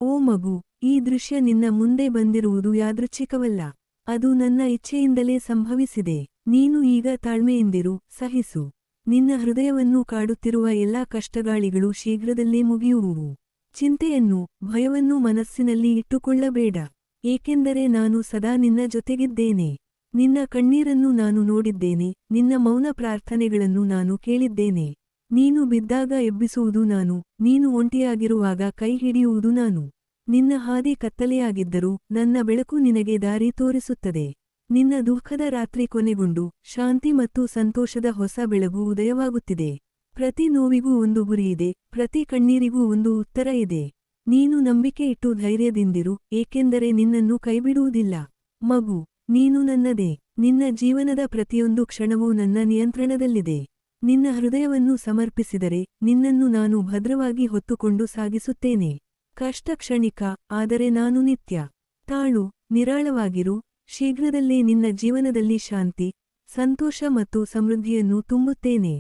ಓ ಮಗು, ಈ ದೃಶ್ಯ ನಿನ್ನ ಮುಂದೆ ಬಂದಿರುವುದು ಯಾದೃಚ್ಛಿಕವಲ್ಲ. ಅದು ನನ್ನ ಇಚ್ಛೆಯಿಂದಲೇ ಸಂಭವಿಸಿದೆ. ನೀನು ಈಗ ತಾಳ್ಮೆಯಿಂದಿರು, ಸಹಿಸು. ನಿನ್ನ ಹೃದಯವನ್ನು ಕಾಡುತ್ತಿರುವ ಎಲ್ಲಾ ಕಷ್ಟಗಾಳಿಗಳು ಶೀಘ್ರದಲ್ಲೇ ಮುಗಿಯುವುವು. ಚಿಂತೆಯನ್ನು, ಭಯವನ್ನು ಮನಸ್ಸಿನಲ್ಲಿ ಇಟ್ಟುಕೊಳ್ಳಬೇಡ. ಏಕೆಂದರೆ ನಾನು ಸದಾ ನಿನ್ನ ಜೊತೆಗಿದ್ದೇನೆ. ನಿನ್ನ ಕಣ್ಣೀರನ್ನು ನಾನು ನೋಡಿದ್ದೇನೆ, ನಿನ್ನ ಮೌನ ಪ್ರಾರ್ಥನೆಗಳನ್ನು ನಾನು ಕೇಳಿದ್ದೇನೆ. ನೀನು ಬಿದ್ದಾಗ ಎಬ್ಬಿಸುವುದು ನಾನು, ನೀನು ಒಂಟಿಯಾಗಿರುವಾಗ ಕೈ ಹಿಡಿಯುವುದು ನಾನು. ನಿನ್ನ ಹಾದಿ ಕತ್ತಲೆಯಾಗಿದ್ದರೂ ನನ್ನ ಬೆಳಕು ನಿನಗೆ ದಾರಿ ತೋರಿಸುತ್ತದೆ. ನಿನ್ನ ದುಃಖದ ರಾತ್ರಿ ಕೊನೆಗೊಂಡು ಶಾಂತಿ ಮತ್ತು ಸಂತೋಷದ ಹೊಸ ಬೆಳಗು ಉದಯವಾಗುತ್ತಿದೆ. ಪ್ರತಿ ನೋವಿಗೂ ಒಂದು ಗುರಿಯಿದೆ, ಪ್ರತಿ ಕಣ್ಣೀರಿಗೂ ಒಂದು ಉತ್ತರ ಇದೆ. ನೀನು ನಂಬಿಕೆ ಇಟ್ಟು ಧೈರ್ಯದಿಂದಿರು, ಏಕೆಂದರೆ ನಿನ್ನನ್ನು ಕೈಬಿಡುವುದಿಲ್ಲ. ಮಗು, ನೀನು ನನ್ನದೇ. ನಿನ್ನ ಜೀವನದ ಪ್ರತಿಯೊಂದು ಕ್ಷಣವೂ ನನ್ನ ನಿಯಂತ್ರಣದಲ್ಲಿದೆ. ನಿನ್ನ ಹೃದಯವನ್ನು ಸಮರ್ಪಿಸಿದರೆ ನಿನ್ನನ್ನು ನಾನು ಭದ್ರವಾಗಿ ಹೊತ್ತುಕೊಂಡು ಸಾಗಿಸುತ್ತೇನೆ. ಕಷ್ಟ ಕ್ಷಣಿಕ, ಆದರೆ ನಾನು ನಿತ್ಯ. ತಾಳು, ನಿರಾಳವಾಗಿರು. ಶೀಘ್ರದಲ್ಲೇ ನಿನ್ನ ಜೀವನದಲ್ಲಿ ಶಾಂತಿ, ಸಂತೋಷ ಮತ್ತು ಸಮೃದ್ಧಿಯನ್ನು ತುಂಬುತ್ತೇನೆ.